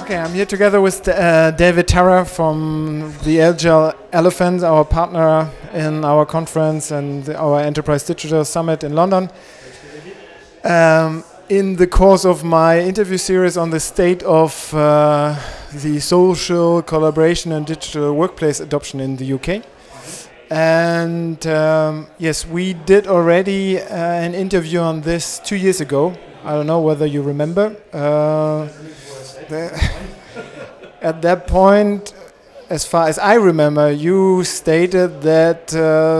Okay, I'm here together with David Terrar from the Agile Elephant, our partner in our conference and our Enterprise Digital Summit in London. In the course of my interview series on the state of the social collaboration and digital workplace adoption in the UK. And yes, we did already an interview on this 2 years ago. I don't know whether you remember. At that point, as far as I remember, you stated that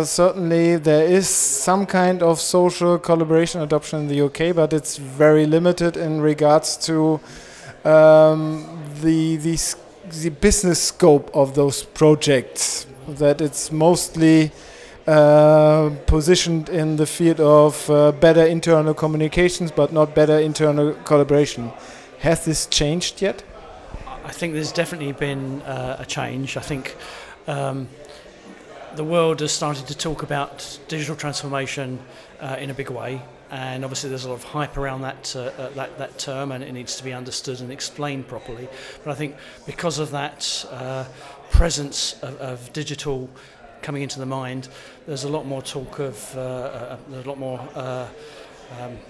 certainly there is some kind of social collaboration adoption in the UK, but it's very limited in regards to the business scope of those projects. That it's mostly positioned in the field of better internal communications, but not better internal collaboration. Has this changed yet? I think there's definitely been a change. I think the world has started to talk about digital transformation in a big way, and obviously there's a lot of hype around that term, and it needs to be understood and explained properly. But I think because of that presence of digital coming into the mind, there's a lot more talk of there's a lot more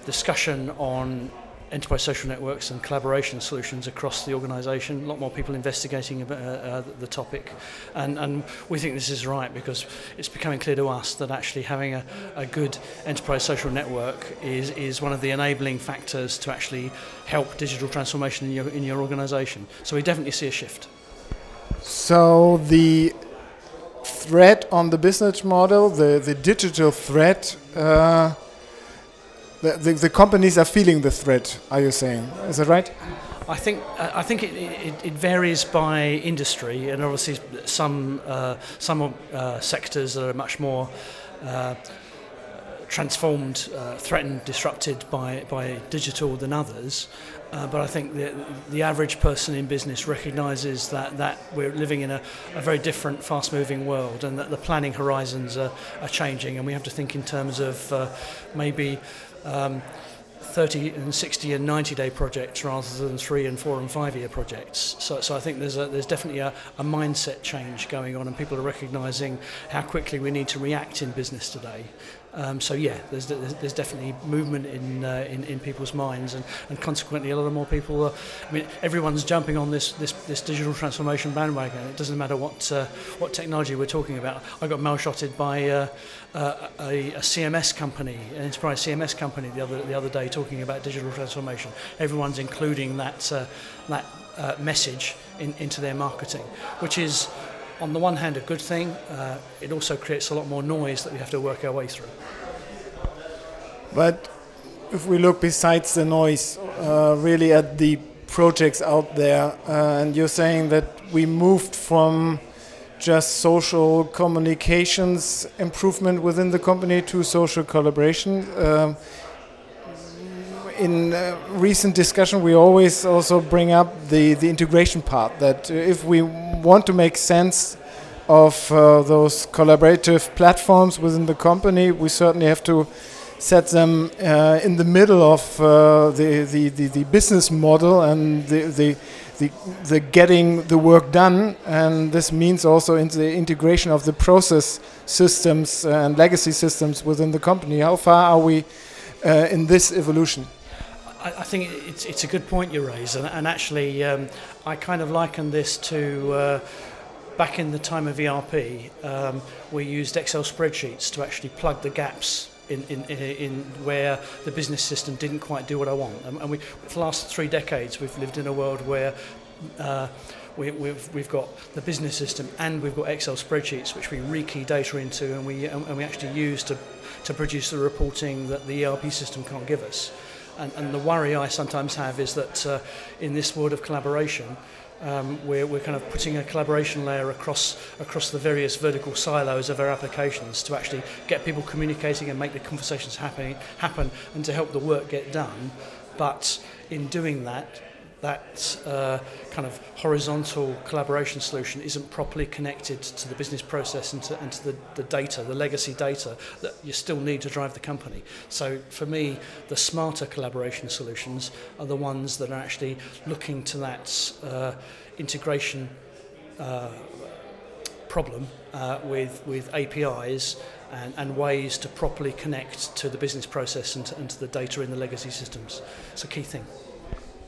discussion on enterprise social networks and collaboration solutions across the organisation. A lot more people investigating the topic, and we think this is right because it's becoming clear to us that actually having a good enterprise social network is one of the enabling factors to actually help digital transformation in your organisation. So we definitely see a shift. So the threat on the business model, the digital threat, the companies are feeling the threat, are you saying? Is that right? I think it varies by industry, and obviously some sectors that are much more transformed, threatened, disrupted by digital than others. But I think the average person in business recognises that we're living in a very different, fast-moving world, and that the planning horizons are changing, and we have to think in terms of maybe 30 and 60 and 90-day projects rather than 3 and 4 and 5 year projects. So I think there's definitely a mindset change going on, and people are recognising how quickly we need to react in business today. So yeah, there's definitely movement in people's minds, and consequently a lot of more people. I mean, everyone's jumping on this digital transformation bandwagon. It doesn't matter what technology we're talking about. I got mail-shotted by a CMS company, an enterprise CMS company, the other day, talking about digital transformation. Everyone's including that message into their marketing, which is, on the one hand, a good thing. It also creates a lot more noise that we have to work our way through. But if we look besides the noise, really at the projects out there, and you're saying that we moved from just social communications improvement within the company to social collaboration. In recent discussion, we always also bring up the integration part, that if we want to make sense of those collaborative platforms within the company, we certainly have to set them in the middle of the business model and the getting the work done, and this means also in the integration of the process systems and legacy systems within the company. How far are we in this evolution? I think it's a good point you raise, and actually I kind of liken this to back in the time of ERP. We used Excel spreadsheets to actually plug the gaps in where the business system didn't quite do what I want. And we, for the last 3 decades, we've lived in a world where we've got the business system and we've got Excel spreadsheets which we rekey data into, and we actually use to produce the reporting that the ERP system can't give us. And the worry I sometimes have is that in this world of collaboration, we're kind of putting a collaboration layer across the various vertical silos of our applications to actually get people communicating and make the conversations happen and to help the work get done. But in doing that, that kind of horizontal collaboration solution isn't properly connected to the business process and to the data, the legacy data that you still need to drive the company. So for me, the smarter collaboration solutions are the ones that are actually looking to that integration problem with APIs and ways to properly connect to the business process and to the data in the legacy systems. It's a key thing.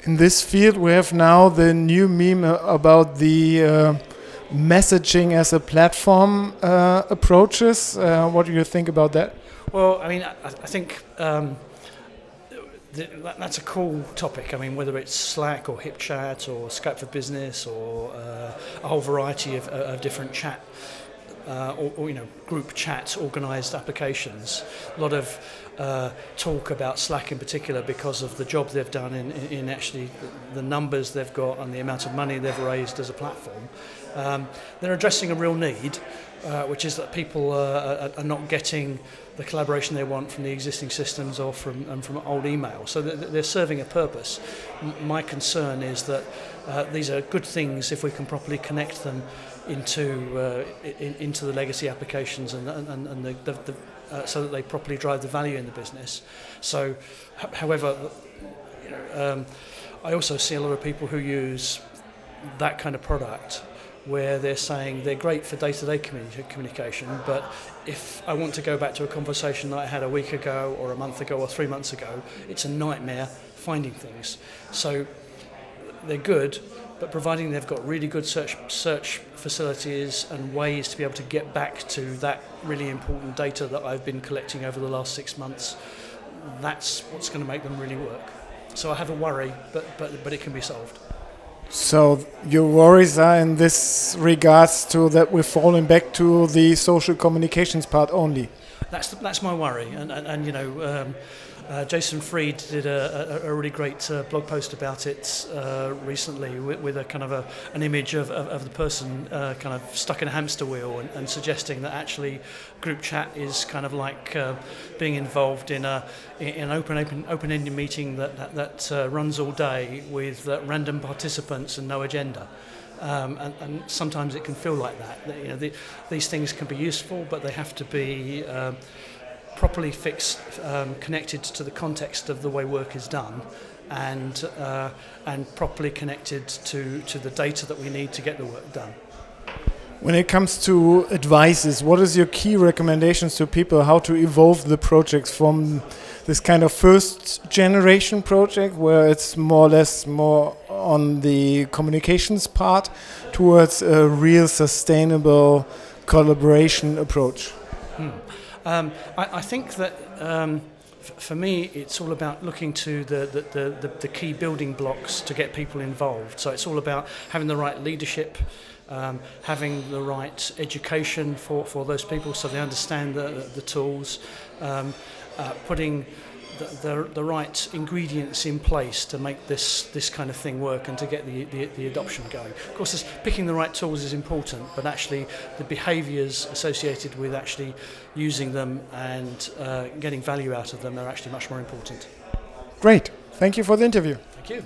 In this field, we have now the new meme about the messaging as a platform approaches. What do you think about that? Well, I mean, I think that's a cool topic. I mean, whether it's Slack or HipChat or Skype for Business or a whole variety of different chat or group chat organised applications. A lot of talk about Slack in particular because of the job they've done in actually the numbers they've got and the amount of money they've raised as a platform. They're addressing a real need, which is that people are not getting the collaboration they want from the existing systems or from old email. So they're serving a purpose. My concern is that these are good things if we can properly connect them into the legacy applications and so that they properly drive the value in the business. So, however, I also see a lot of people who use that kind of product where they're saying they're great for day-to-day communication, but if I want to go back to a conversation that I had a week ago or a month ago or 3 months ago, it's a nightmare finding things. So they're good, but providing they've got really good search facilities and ways to be able to get back to that really important data that I've been collecting over the last 6 months, that's what's going to make them really work. So I have a worry, but it can be solved. So your worries are in this regards to that we're falling back to the social communications part only. That's my worry, and Jason Fried did a really great blog post about it recently with a kind of an image of the person kind of stuck in a hamster wheel and suggesting that actually group chat is kind of like being involved in an open-ended meeting that runs all day with random participants and no agenda. And sometimes it can feel like that. These things can be useful, but they have to be properly fixed, connected to the context of the way work is done, and properly connected to the data that we need to get the work done. When it comes to advices, what is your key recommendations to people how to evolve the projects from this kind of first generation project where it's more or less more on the communications part towards a real sustainable collaboration approach? I think that for me it's all about looking to the key building blocks to get people involved. So it's all about having the right leadership, having the right education for those people so they understand the tools, putting the right ingredients in place to make this kind of thing work and to get the adoption going. Of course, picking the right tools is important, but actually the behaviours associated with actually using them and getting value out of them are actually much more important. Great. Thank you for the interview. Thank you.